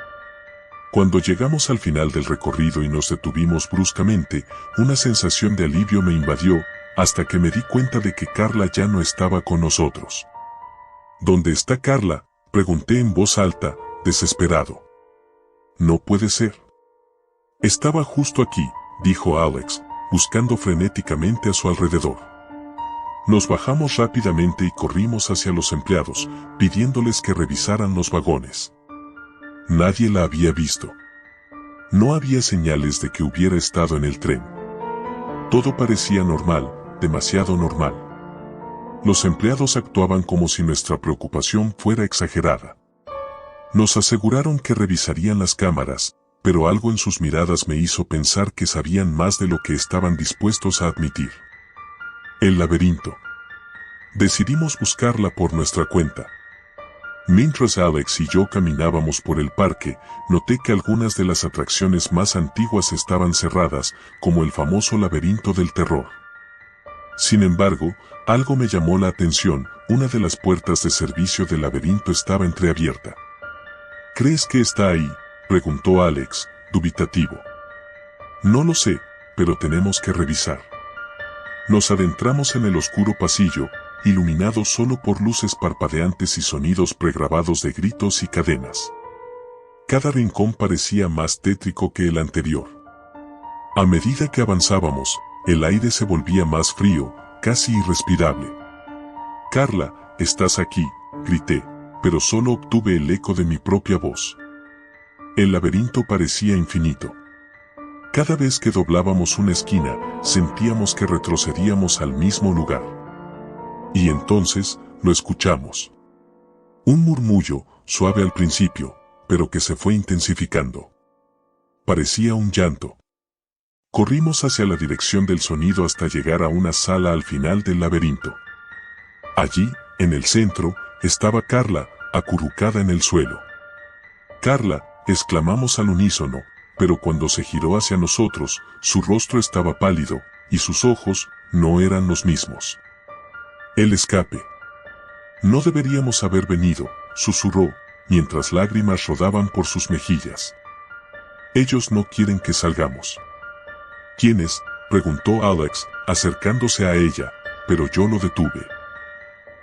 Cuando llegamos al final del recorrido y nos detuvimos bruscamente, una sensación de alivio me invadió, hasta que me di cuenta de que Carla ya no estaba con nosotros. ¿Dónde está Carla?, pregunté en voz alta, desesperado. No puede ser. Estaba justo aquí, dijo Alex, buscando frenéticamente a su alrededor. Nos bajamos rápidamente y corrimos hacia los empleados, pidiéndoles que revisaran los vagones. Nadie la había visto. No había señales de que hubiera estado en el tren. Todo parecía normal, demasiado normal. Los empleados actuaban como si nuestra preocupación fuera exagerada. Nos aseguraron que revisarían las cámaras, pero algo en sus miradas me hizo pensar que sabían más de lo que estaban dispuestos a admitir. El laberinto. Decidimos buscarla por nuestra cuenta. Mientras Alex y yo caminábamos por el parque, noté que algunas de las atracciones más antiguas estaban cerradas, como el famoso laberinto del terror. Sin embargo, algo me llamó la atención, una de las puertas de servicio del laberinto estaba entreabierta. ¿Crees que está ahí?, preguntó Alex, dubitativo. No lo sé, pero tenemos que revisar. Nos adentramos en el oscuro pasillo, iluminado solo por luces parpadeantes y sonidos pregrabados de gritos y cadenas. Cada rincón parecía más tétrico que el anterior. A medida que avanzábamos, el aire se volvía más frío, casi irrespirable. «Carla, estás aquí», grité, pero solo obtuve el eco de mi propia voz. El laberinto parecía infinito. Cada vez que doblábamos una esquina, sentíamos que retrocedíamos al mismo lugar. Y entonces, lo escuchamos. Un murmullo, suave al principio, pero que se fue intensificando. Parecía un llanto. Corrimos hacia la dirección del sonido hasta llegar a una sala al final del laberinto. Allí, en el centro, estaba Carla, acurrucada en el suelo. «Carla», exclamamos al unísono, pero cuando se giró hacia nosotros, su rostro estaba pálido, y sus ojos no eran los mismos. «El escape. No deberíamos haber venido», susurró, mientras lágrimas rodaban por sus mejillas. «Ellos no quieren que salgamos». «¿Quiénes?», preguntó Alex, acercándose a ella, pero yo lo detuve.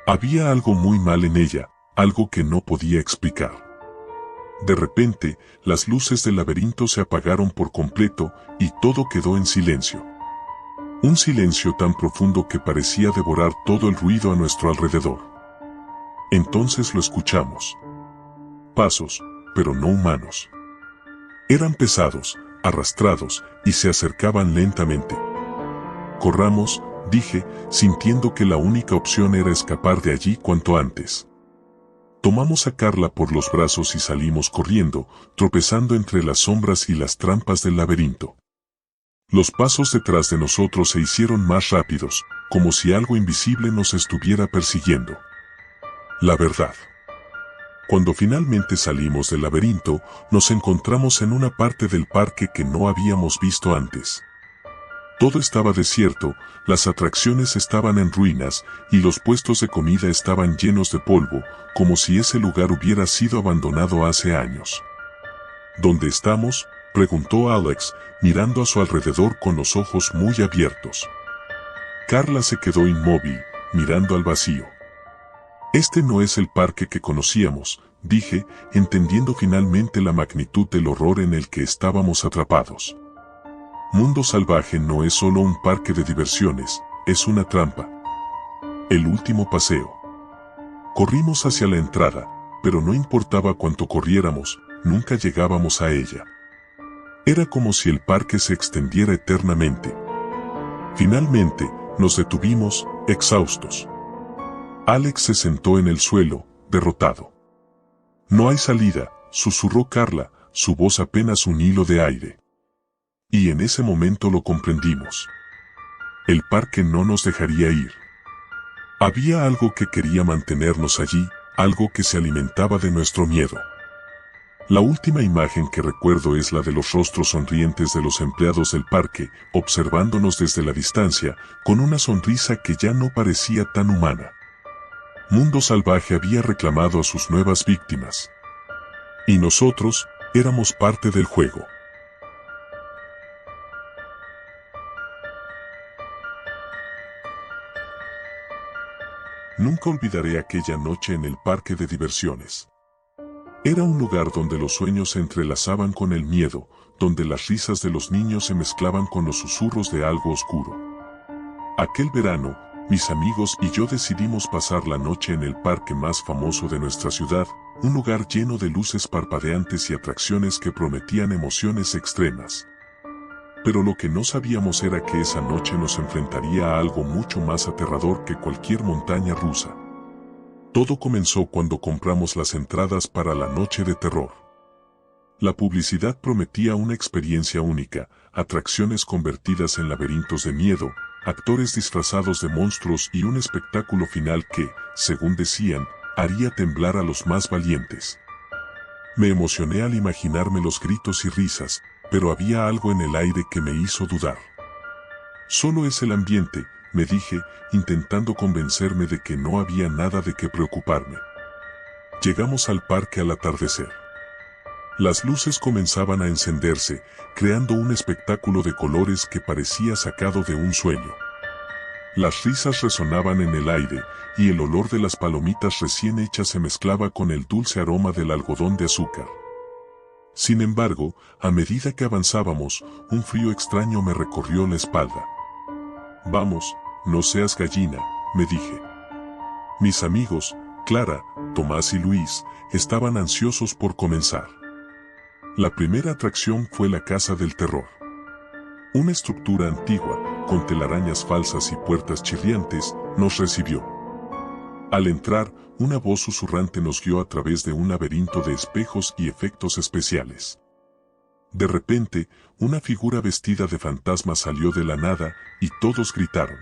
Había algo muy mal en ella, algo que no podía explicar. De repente, las luces del laberinto se apagaron por completo y todo quedó en silencio. Un silencio tan profundo que parecía devorar todo el ruido a nuestro alrededor. Entonces lo escuchamos. Pasos, pero no humanos. Eran pesados, arrastrados, y se acercaban lentamente. «Corramos», dije, sintiendo que la única opción era escapar de allí cuanto antes. Tomamos a Carla por los brazos y salimos corriendo, tropezando entre las sombras y las trampas del laberinto. Los pasos detrás de nosotros se hicieron más rápidos, como si algo invisible nos estuviera persiguiendo. La verdad. Cuando finalmente salimos del laberinto, nos encontramos en una parte del parque que no habíamos visto antes. Todo estaba desierto, las atracciones estaban en ruinas, y los puestos de comida estaban llenos de polvo, como si ese lugar hubiera sido abandonado hace años. «¿Dónde estamos?», preguntó Alex, mirando a su alrededor con los ojos muy abiertos. Carla se quedó inmóvil, mirando al vacío. «Este no es el parque que conocíamos», dije, entendiendo finalmente la magnitud del horror en el que estábamos atrapados. Mundo Salvaje no es solo un parque de diversiones, es una trampa. El último paseo. Corrimos hacia la entrada, pero no importaba cuánto corriéramos, nunca llegábamos a ella. Era como si el parque se extendiera eternamente. Finalmente, nos detuvimos, exhaustos. Alex se sentó en el suelo, derrotado. «No hay salida», susurró Carla, su voz apenas un hilo de aire. Y en ese momento lo comprendimos. El parque no nos dejaría ir. Había algo que quería mantenernos allí, algo que se alimentaba de nuestro miedo. La última imagen que recuerdo es la de los rostros sonrientes de los empleados del parque, observándonos desde la distancia, con una sonrisa que ya no parecía tan humana. Mundo Salvaje había reclamado a sus nuevas víctimas. Y nosotros, éramos parte del juego. Nunca olvidaré aquella noche en el parque de diversiones. Era un lugar donde los sueños se entrelazaban con el miedo, donde las risas de los niños se mezclaban con los susurros de algo oscuro. Aquel verano, mis amigos y yo decidimos pasar la noche en el parque más famoso de nuestra ciudad, un lugar lleno de luces parpadeantes y atracciones que prometían emociones extremas. Pero lo que no sabíamos era que esa noche nos enfrentaría a algo mucho más aterrador que cualquier montaña rusa. Todo comenzó cuando compramos las entradas para la noche de terror. La publicidad prometía una experiencia única, atracciones convertidas en laberintos de miedo, actores disfrazados de monstruos y un espectáculo final que, según decían, haría temblar a los más valientes. Me emocioné al imaginarme los gritos y risas, pero había algo en el aire que me hizo dudar. Solo es el ambiente, me dije, intentando convencerme de que no había nada de qué preocuparme. Llegamos al parque al atardecer. Las luces comenzaban a encenderse, creando un espectáculo de colores que parecía sacado de un sueño. Las risas resonaban en el aire, y el olor de las palomitas recién hechas se mezclaba con el dulce aroma del algodón de azúcar. Sin embargo, a medida que avanzábamos, un frío extraño me recorrió la espalda. Vamos, no seas gallina, me dije. Mis amigos, Clara, Tomás y Luis, estaban ansiosos por comenzar. La primera atracción fue la Casa del Terror. Una estructura antigua, con telarañas falsas y puertas chirriantes, nos recibió. Al entrar, una voz susurrante nos guió a través de un laberinto de espejos y efectos especiales. De repente, una figura vestida de fantasma salió de la nada y todos gritaron.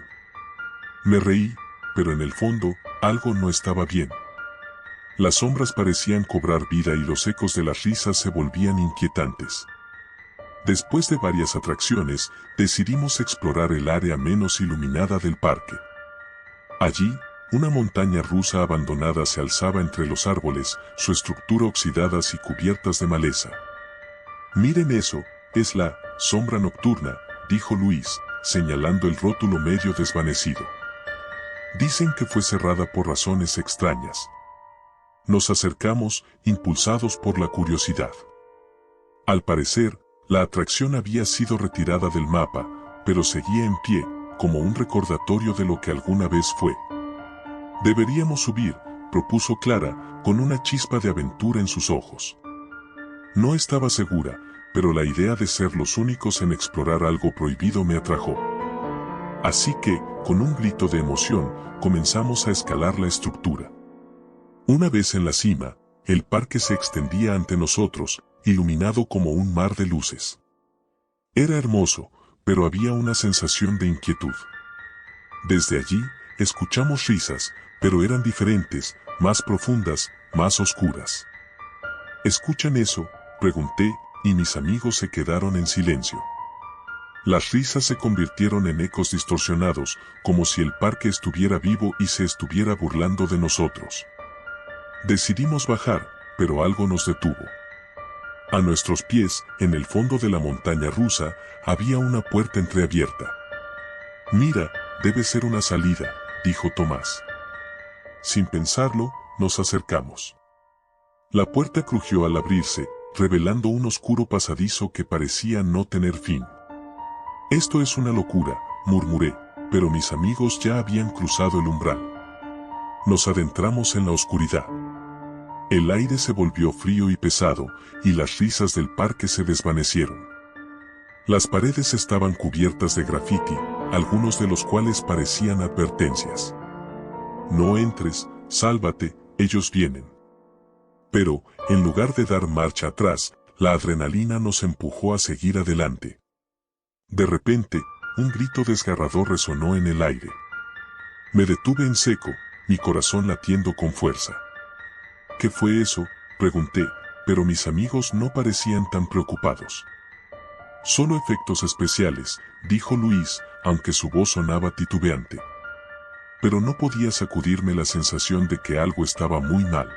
Me reí, pero en el fondo, algo no estaba bien. Las sombras parecían cobrar vida y los ecos de las risas se volvían inquietantes. Después de varias atracciones, decidimos explorar el área menos iluminada del parque. Allí, una montaña rusa abandonada se alzaba entre los árboles, su estructura oxidadas y cubiertas de maleza. Miren eso, es la sombra nocturna, dijo Luis, señalando el rótulo medio desvanecido. Dicen que fue cerrada por razones extrañas. Nos acercamos, impulsados por la curiosidad. Al parecer, la atracción había sido retirada del mapa, pero seguía en pie, como un recordatorio de lo que alguna vez fue. Deberíamos subir, propuso Clara, con una chispa de aventura en sus ojos. No estaba segura, pero la idea de ser los únicos en explorar algo prohibido me atrajo. Así que, con un grito de emoción, comenzamos a escalar la estructura. Una vez en la cima, el parque se extendía ante nosotros, iluminado como un mar de luces. Era hermoso, pero había una sensación de inquietud. Desde allí, escuchamos risas, pero eran diferentes, más profundas, más oscuras. ¿Escuchan eso?, pregunté, y mis amigos se quedaron en silencio. Las risas se convirtieron en ecos distorsionados, como si el parque estuviera vivo y se estuviera burlando de nosotros. Decidimos bajar, pero algo nos detuvo. A nuestros pies, en el fondo de la montaña rusa, había una puerta entreabierta. Mira, debe ser una salida, dijo Tomás. Sin pensarlo, nos acercamos. La puerta crujió al abrirse, revelando un oscuro pasadizo que parecía no tener fin. Esto es una locura, murmuré, pero mis amigos ya habían cruzado el umbral. Nos adentramos en la oscuridad. El aire se volvió frío y pesado, y las risas del parque se desvanecieron. Las paredes estaban cubiertas de grafiti, algunos de los cuales parecían advertencias. No entres, sálvate, ellos vienen. Pero, en lugar de dar marcha atrás, la adrenalina nos empujó a seguir adelante. De repente, un grito desgarrador resonó en el aire. Me detuve en seco, mi corazón latiendo con fuerza. ¿Qué fue eso?, pregunté, pero mis amigos no parecían tan preocupados. Solo efectos especiales, dijo Luis, aunque su voz sonaba titubeante. Pero no podía sacudirme la sensación de que algo estaba muy mal.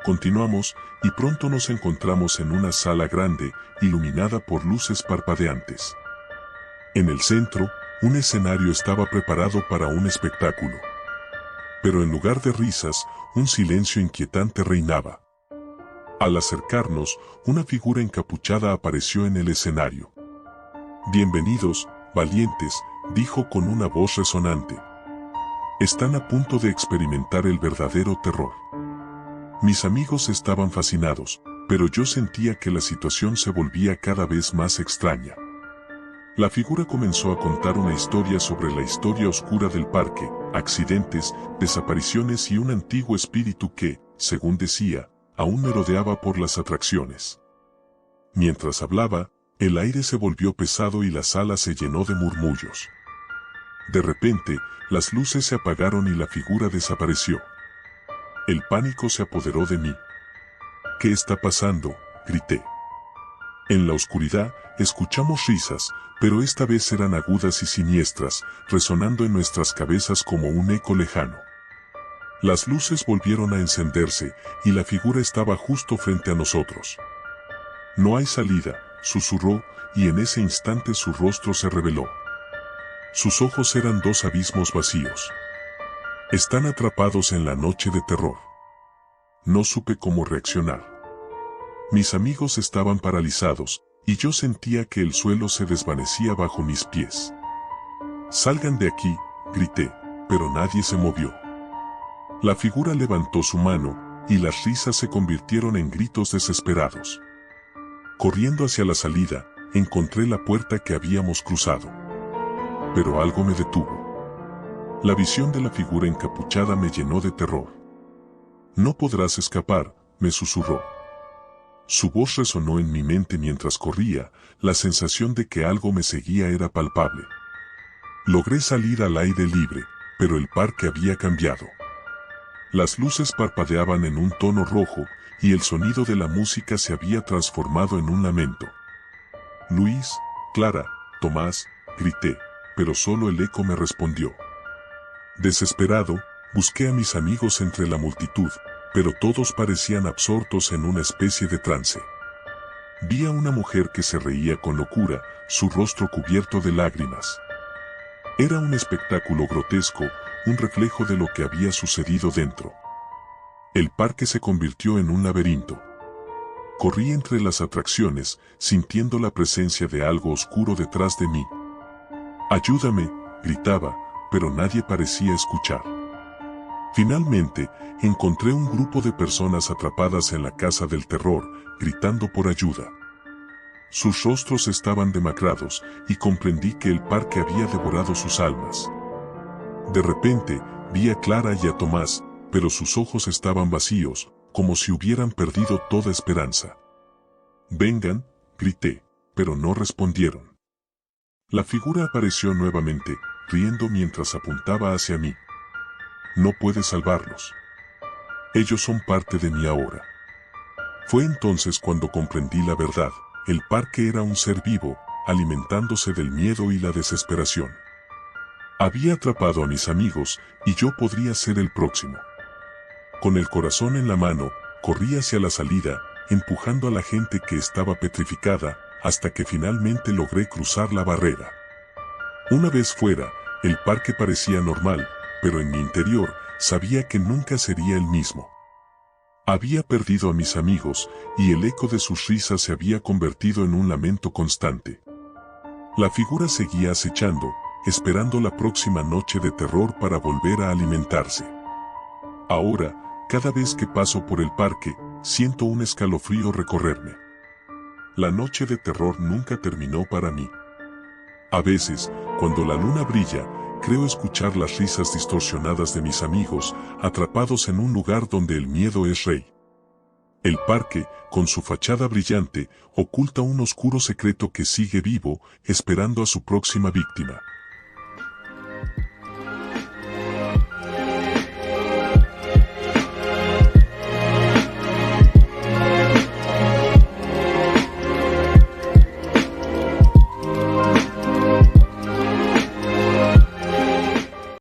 Continuamos, y pronto nos encontramos en una sala grande, iluminada por luces parpadeantes. En el centro, un escenario estaba preparado para un espectáculo. Pero en lugar de risas, un silencio inquietante reinaba. Al acercarnos, una figura encapuchada apareció en el escenario. Bienvenidos, valientes, dijo con una voz resonante. Están a punto de experimentar el verdadero terror. Mis amigos estaban fascinados, pero yo sentía que la situación se volvía cada vez más extraña. La figura comenzó a contar una historia sobre la historia oscura del parque, accidentes, desapariciones y un antiguo espíritu que, según decía, aún merodeaba por las atracciones. Mientras hablaba, el aire se volvió pesado y la sala se llenó de murmullos. De repente, las luces se apagaron y la figura desapareció. El pánico se apoderó de mí. ¿Qué está pasando?, grité. En la oscuridad, escuchamos risas, pero esta vez eran agudas y siniestras, resonando en nuestras cabezas como un eco lejano. Las luces volvieron a encenderse, y la figura estaba justo frente a nosotros. No hay salida, susurró, y en ese instante su rostro se reveló. Sus ojos eran dos abismos vacíos. Están atrapados en la noche de terror. No supe cómo reaccionar. Mis amigos estaban paralizados, y yo sentía que el suelo se desvanecía bajo mis pies. «Salgan de aquí», grité, pero nadie se movió. La figura levantó su mano, y las risas se convirtieron en gritos desesperados. Corriendo hacia la salida, encontré la puerta que habíamos cruzado. Pero algo me detuvo. La visión de la figura encapuchada me llenó de terror. «No podrás escapar», me susurró. Su voz resonó en mi mente mientras corría, la sensación de que algo me seguía era palpable. Logré salir al aire libre, pero el parque había cambiado. Las luces parpadeaban en un tono rojo, y el sonido de la música se había transformado en un lamento. «Luis, Clara, Tomás», grité, pero solo el eco me respondió. Desesperado, busqué a mis amigos entre la multitud, pero todos parecían absortos en una especie de trance. Vi a una mujer que se reía con locura, su rostro cubierto de lágrimas. Era un espectáculo grotesco, un reflejo de lo que había sucedido dentro. El parque se convirtió en un laberinto. Corrí entre las atracciones, sintiendo la presencia de algo oscuro detrás de mí. «Ayúdame», gritaba, pero nadie parecía escuchar. Finalmente, encontré un grupo de personas atrapadas en la casa del terror, gritando por ayuda. Sus rostros estaban demacrados, y comprendí que el parque había devorado sus almas. De repente, vi a Clara y a Tomás, pero sus ojos estaban vacíos, como si hubieran perdido toda esperanza. «Vengan», grité, pero no respondieron. La figura apareció nuevamente, riendo mientras apuntaba hacia mí. «No puedes salvarlos. Ellos son parte de mí ahora». Fue entonces cuando comprendí la verdad. El parque era un ser vivo, alimentándose del miedo y la desesperación. Había atrapado a mis amigos, y yo podría ser el próximo. Con el corazón en la mano, corrí hacia la salida, empujando a la gente que estaba petrificada, hasta que finalmente logré cruzar la barrera. Una vez fuera, el parque parecía normal, pero en mi interior, sabía que nunca sería el mismo. Había perdido a mis amigos, y el eco de sus risas se había convertido en un lamento constante. La figura seguía acechando, esperando la próxima noche de terror para volver a alimentarse. Ahora, cada vez que paso por el parque, siento un escalofrío recorrerme. La noche de terror nunca terminó para mí. A veces, cuando la luna brilla, creo escuchar las risas distorsionadas de mis amigos, atrapados en un lugar donde el miedo es rey. El parque, con su fachada brillante, oculta un oscuro secreto que sigue vivo, esperando a su próxima víctima.